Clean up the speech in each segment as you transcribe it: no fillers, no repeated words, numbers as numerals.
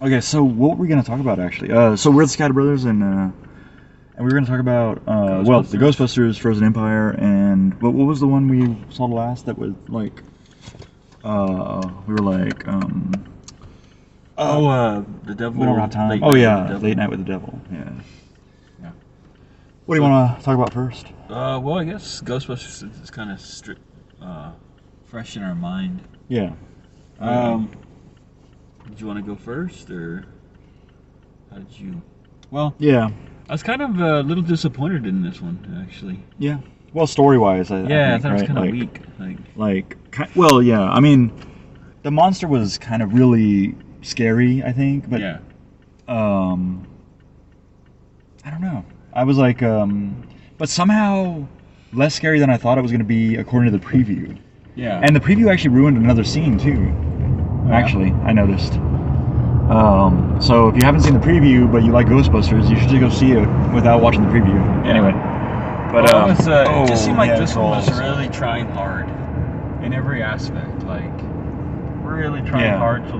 Okay, so what were we gonna talk about actually? So we're the ScatterBrotherS, and we were gonna talk about well, the Ghostbusters Frozen Empire, and what was the one we saw last that was like we were like the devil. we don't have time. Late Night with the Devil. Yeah. Yeah. What do you want to talk about first? Well, I guess Ghostbusters is kind of fresh in our mind. Yeah. Did you want to go first, or how did you? Well, yeah. I was kind of a little disappointed in this one, actually. Yeah. Well, story-wise, I think, thought it was right? kind of weak. Well, yeah. I mean, the monster was kind of really scary, I think, but yeah. I don't know. I was like, but somehow less scary than I thought it was going to be, according to the preview. Yeah. And the preview actually ruined another scene too. Actually, I noticed. So if you haven't seen the preview, but you like Ghostbusters, you should just go see it without watching the preview. Yeah. Anyway, but it just seemed like this one was trolls. really trying hard in every aspect. Like, really trying hard to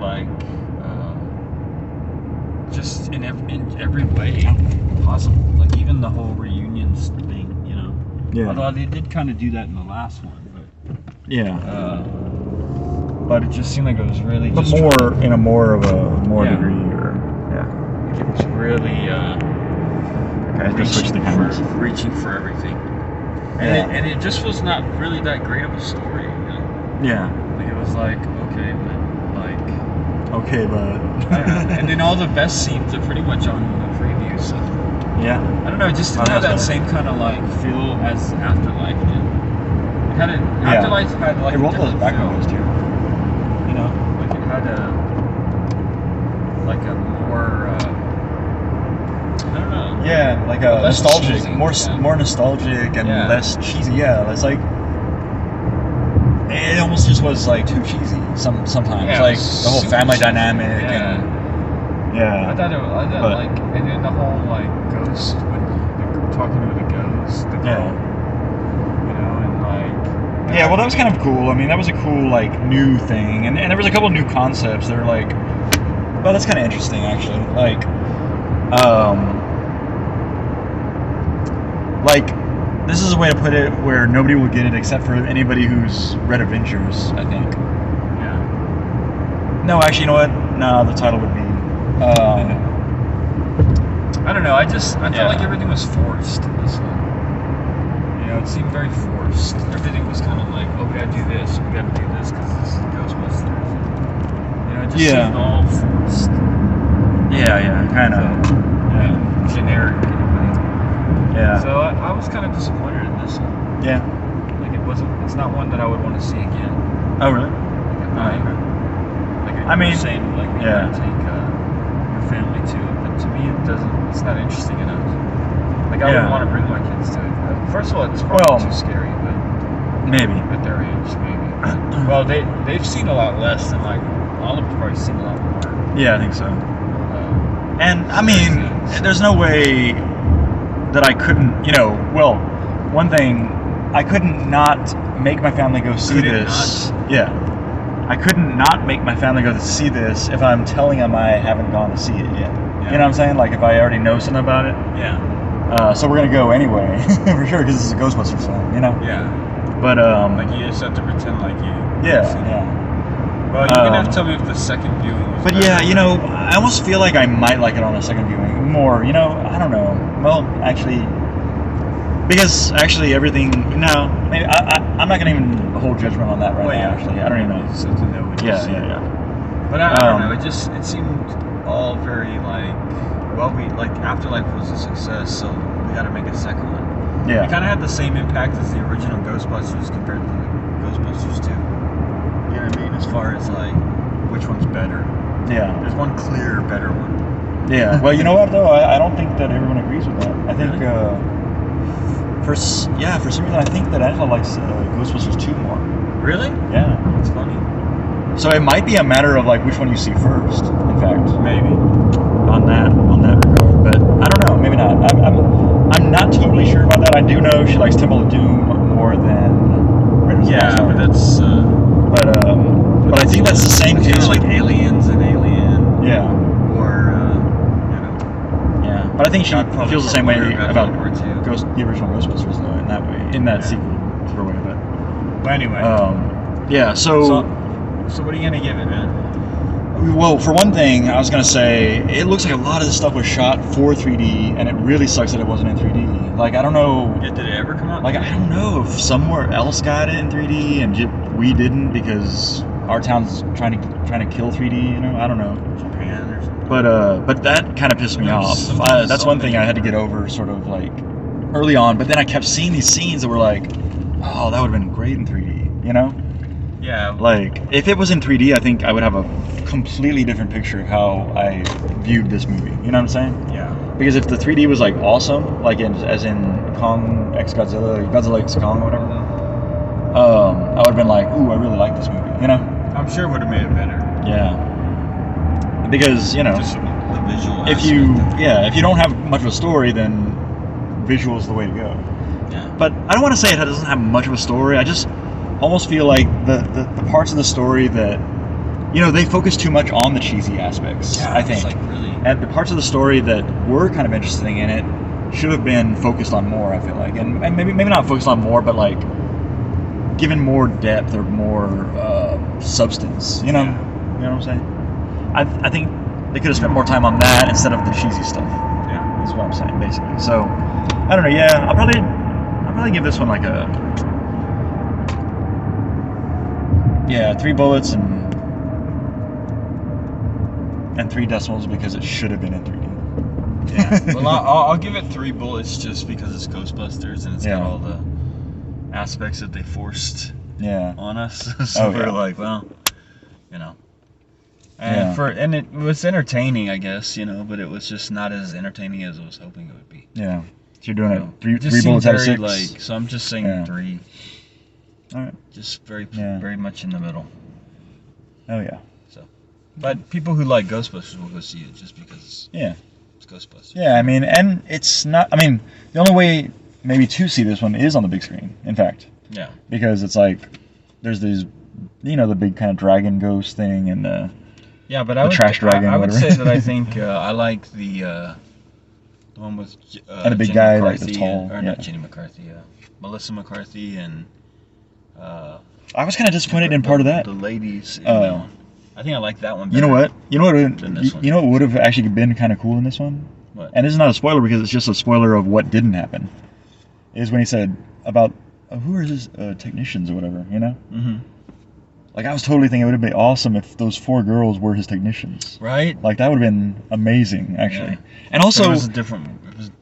just in every way possible. Like even the whole reunions thing, you know. Yeah. Although they did kind of do that in the last one, but but it just seemed like it was really but just more in a more of a Yeah. degree, or it was really okay, just switch the cameras. reaching for everything. And it just was not really that great of a story, you know? Yeah. Like it was like, okay, but Okay, but I don't know. And then all the best scenes are pretty much on the preview, so yeah. I don't know, it just didn't have that same kind of feel as Afterlife did. It had Afterlife had it rolled those backgrounds too. You know, like it had a more I don't know. Yeah, like a less nostalgic, cheesy, more nostalgic and Yeah. less cheesy. Yeah, it's like it almost just was like too cheesy. Sometimes Yeah, like it was the whole super family cheesy. dynamic and I yeah. thought and then the whole ghost when they're talking to the ghost, the girl, you know, and Yeah, well, that was kind of cool. I mean, that was a cool new thing, and there was a couple of new concepts that are well, that's kind of interesting actually. This is a way to put it where nobody will get it except for anybody who's read Adventures, I think. Yeah. No, actually, you know what? No, the title would be. I don't know. I felt like everything was forced in this one. You know, it seemed very forced. Everything was kind of like, oh, we gotta do this because this is Ghostbusters. You know, it just seemed all forced. Yeah, kind of. Generic in a way. Yeah. So I was kind of disappointed in this one. Yeah. Like it's not one that I would want to see again. Oh, really? I mean, you're saying you gotta take your family to it, but to me it's not interesting enough. Like I wouldn't want to bring my kids to it. First of all, it's probably too scary, but maybe at their age, maybe. Well, they've seen a lot less than Olive's probably seen a lot more. Yeah, I think so. And I mean, there's no way that I couldn't, one thing, I couldn't not make my family go see this. Yeah. I couldn't not make my family go to see this if I'm telling them I haven't gone to see it yet. You know what I'm saying? Like if I already know something about it. Yeah. So we're gonna go anyway, for sure, because this is a Ghostbusters film, you know. Yeah. But you just have to pretend like you. Yeah. Well, you're gonna have to tell me if the second viewing was But better. I almost feel like I might like it on a second viewing more. I don't know. Well, actually, because everything. No, maybe I'm not gonna even hold judgment on that now. Actually, I don't even know. Just have to know what you see. Yeah. But I don't know. It seemed all very Afterlife was a success, so we got to make a second one. Yeah. It kind of had the same impact as the original Ghostbusters compared to the Ghostbusters 2. You know what I mean? As far as which one's better. Yeah. There's one clear, better one. Yeah. Well, you know what though? I don't think that everyone agrees with that. I think for some reason I think that Angela likes Ghostbusters 2 more. Really? Yeah. That's funny. So it might be a matter of which one you see first. In fact, maybe on that regard, but I don't know. Maybe not. I'm not totally sure about that. I do know she likes Temple of Doom more than Raiders of the Lost Ark. But that's. But I think that's the same case. Aliens and Alien. Yeah. But I think she feels the same way about the original Ghostbusters, though, in that way, in that sequel sort of way. But anyway, yeah. So what are you gonna give it, man? Well, for one thing, I was gonna say it looks like a lot of this stuff was shot for 3D, and it really sucks that it wasn't in 3D. Like, I don't know. Yeah, did it ever come out? Like, I don't know if somewhere else got it in 3D and we didn't because our town's trying to kill 3D. You know, I don't know. Japan or something. But that kind of pissed me off. That's one thing I had to get over, sort of like early on. But then I kept seeing these scenes that were like, oh, that would have been great in 3D. You know? Yeah. Like, if it was in 3D, I think I would have a completely different picture of how I viewed this movie. You know what I'm saying? Yeah. Because if the 3D was like awesome, like as in Kong x Godzilla, Godzilla x Kong, or whatever, I would have been like, ooh, I really like this movie. You know? I'm sure it would have made it better. Yeah. Because, you know, just the visual if you don't have much of a story, then visual is the way to go. Yeah. But I don't want to say it doesn't have much of a story. I just almost feel like the parts of the story that, you know, they focus too much on the cheesy aspects. Yeah, I think. Like really. And the parts of the story that were kind of interesting in it should have been focused on more, I feel like. And maybe not focused on more, but like given more depth or more substance. You know? Yeah. You know what I'm saying? I think they could have spent more time on that instead of the cheesy stuff. Yeah. Is what I'm saying, basically. So, I don't know, yeah, I'll probably give this one like a 3 bullets and 3 decimals because it should have been in 3D. Yeah. Well, I'll give it 3 bullets just because it's Ghostbusters and it's got all the aspects that they forced on us. So we're like, well, you know. And it was entertaining, I guess, you know, but it was just not as entertaining as I was hoping it would be. Yeah. So you're doing it 3 just bullets out of 6? Like, so I'm just saying 3. All right. Just very much in the middle. Oh yeah. So, but people who like Ghostbusters will go see it just because it's Ghostbusters. Yeah, I mean, and it's not. I mean, the only way maybe to see this one is on the big screen. In fact. Yeah. Because it's like there's these, you know, the big kind of dragon ghost thing and but the trash dragon. I would say that I think I like the one with and the big Jenny guy, McCarthy, like the tall, not Jenny McCarthy, Melissa McCarthy and. I was kind of disappointed in part of that. The ladies in that one. I think I like that one better. You know what? You know what would have actually been kind of cool in this one? What? And this is not a spoiler because it's just a spoiler of what didn't happen. Is when he said about who are his technicians or whatever, you know? Mm-hmm. Like, I was totally thinking it would have been awesome if those 4 girls were his technicians. Right? Like, that would have been amazing, actually. Yeah. And also... It was a different...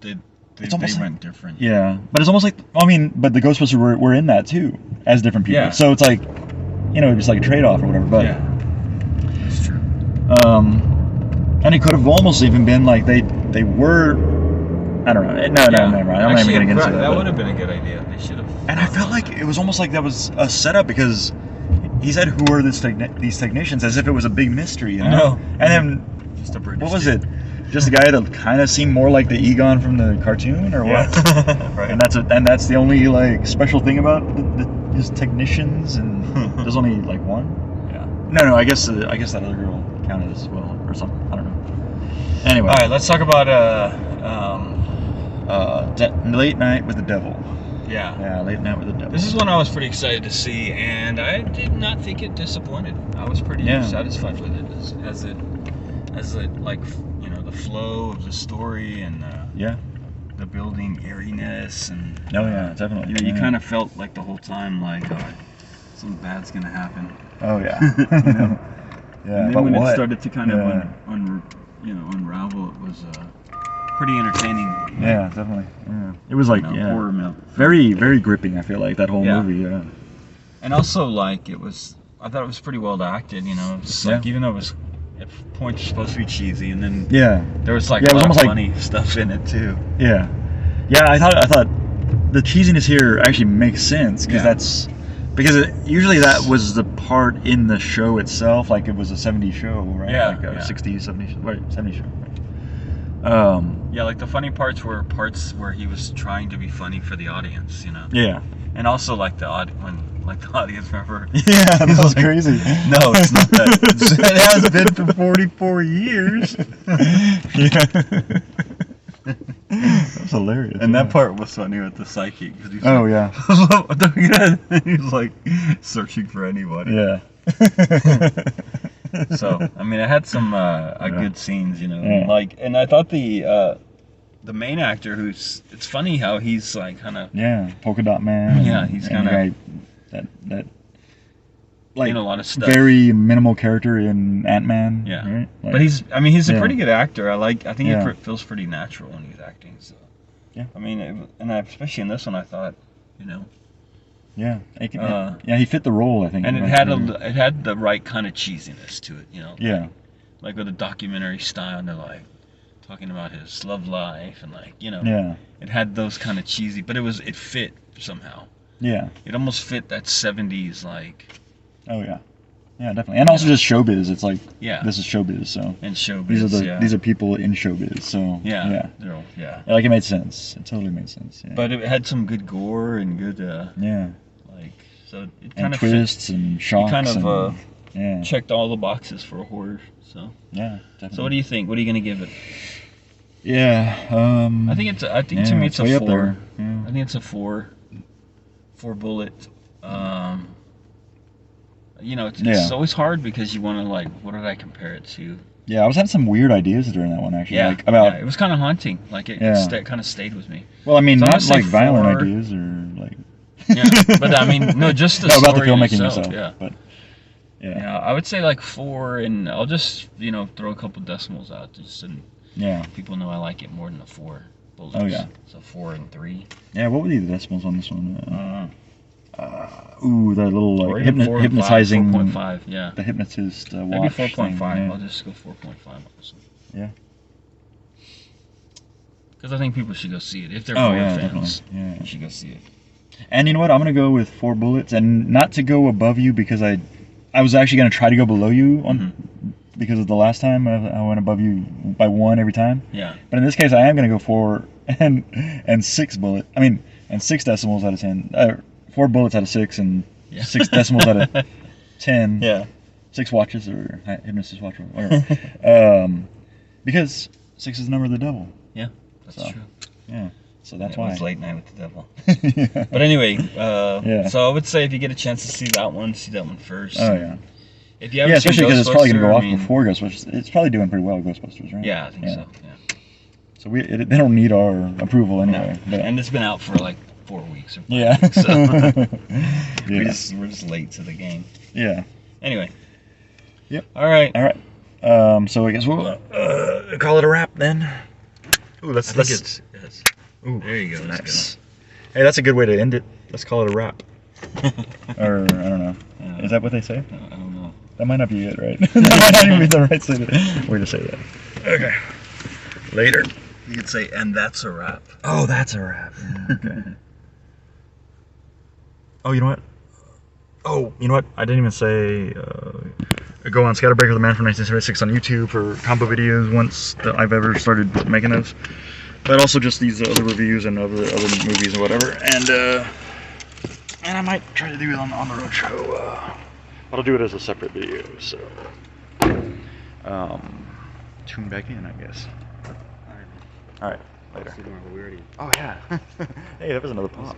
They went different. Yeah. But it's almost like... I mean, but the Ghostbusters were in that, too, as different people. Yeah. So it's like, you know, just like a trade-off or whatever. But, yeah. That's true. And it could have almost even been like they were... I don't know. No, never mind. I'm not even going to get into that. That would have been a good idea. They should have... And I felt like it was almost like that was a setup because... He said, "Who are these technicians?" As if it was a big mystery, you know. I know. And then, just a British what was it? Just a guy that kind of seemed more like the Egon from the cartoon, or what? Right. And that's the only like special thing about his technicians, and there's only like one. Yeah. No. I guess that other girl counted as well, or something. I don't know. Anyway. All right. Let's talk about Late Night with the Devil. Yeah, Late Night with the Devil. This is one I was pretty excited to see, and I did not think it disappointed. I was pretty satisfied with it, as it like, you know, the flow of the story and the building eeriness and definitely. You kind of felt like the whole time like something bad's gonna happen. Oh yeah. You know? Yeah. And then when it started to kind of unravel, it was pretty entertaining. Yeah, definitely. Yeah. It was like horror very, very gripping. I feel like that whole movie. Yeah. And also, like, I thought it was pretty well acted. You know, it's like, even though it was at points supposed to be cheesy, and then there was like a lot of funny stuff in it too. Yeah. I thought the cheesiness here actually makes sense because usually that was the part in the show itself. Like, it was a 70s show, right? Yeah. Like a 60s, 70s, right? 70s show. Right? Like the funny parts were parts where he was trying to be funny for the audience, you know. Yeah. And also like the audience member. Yeah, that was crazy. No, it's not that. It has been for 44 years. That's hilarious. And that part was funny with the psychic. He's Oh, like, yeah. he's like searching for anybody. Yeah. So, I mean, it had some good scenes, you know. Like, and I thought the main actor, it's funny how he's like kind of Polka Dot Man. Yeah, he's kind of that like in a lot of stuff. Very minimal character in Ant-Man. Yeah, right? Like, but he's a pretty good actor. I think Yeah. he feels pretty natural when he's acting. So yeah, I mean, especially in this one, I thought, you know. Yeah, he fit the role, I think. And it had the right kind of cheesiness to it, you know. Yeah. Like with a documentary style, and they're like talking about his love life and like, you know. Yeah. It had those kind of cheesy, but it fit somehow. Yeah. It almost fit that 70s like. Oh yeah. Yeah, definitely. And also just showbiz. It's like this is showbiz, so. And showbiz. These are people in showbiz, so. Yeah. Like it made sense. It totally made sense. Yeah. But it had some good gore and good. So it kind of twists and shocks. Kind of checked all the boxes for a horror. So yeah, definitely. So what do you think? What are you gonna give it? Yeah, I think to me it's a 4. Up there. Yeah. I think it's a 4. 4 bullet. You know, it's always hard because you want to like, what did I compare it to? Yeah, I was having some weird ideas during that one actually. Yeah, like about it was kind of haunting. Like it kind of stayed with me. Well, I mean, So not like violent ideas or like. Yeah, but I mean, no, just the story about the filmmaking itself. Yeah. But yeah, I would say like 4, and I'll just throw a couple decimals out just so people know I like it more than a 4 bullets. Oh yeah. So 4 and 3. Yeah, what were the decimals on this one? That little like hypnotizing 4.5. Yeah. The hypnotist watch. Maybe 4.5. Yeah. I'll just go 4.5 on this one. Yeah. Because I think people should go see it if they're horror fans. Yeah. You should go see it. And you know what? I'm gonna go with 4 bullets, and not to go above you because I was actually gonna try to go below you because of the last time I went above you by 1 every time. Yeah. But in this case, I am gonna go 4 and 6 bullet. I mean, and 6 decimals out of 10. 4 bullets out of 6 and 6 decimals out of 10. Yeah. 6 watches or hypnotist watch or whatever. Because 6 is the number of the devil. Yeah, that's true. Yeah. So that's why. It was Late Night with the Devil. But anyway, so I would say if you get a chance to see that one first. Oh, yeah. If you haven't especially because it's probably going to go off I mean, before Ghostbusters. It's probably doing pretty well, Ghostbusters, right? Yeah, I think so. Yeah. So they don't need our approval anyway. No. And it's been out for like 4 weeks. Or 5 yeah. weeks, so we're just late to the game. Yeah. Anyway. Yep. All right. So I guess we'll call it a wrap then. Ooh, let's. Ooh, there you go. Nice. Hey, that's a good way to end it. Let's call it a wrap. Or I don't know. Is that what they say? I don't know. That might not be it, right? That might not even be the right way to say that. Okay. Later. You could say, and that's a wrap. Oh, that's a wrap. Okay. Oh, you know what? I didn't even say. Go on Scatterbreaker the Man from 1976 on YouTube for combo videos once that I've ever started making those. But also just these other reviews and other movies and whatever. And I might try to do it on the road show. I'll do it as a separate video. So tune back in, I guess. All right. Later. Oh yeah. Hey, that was another pop.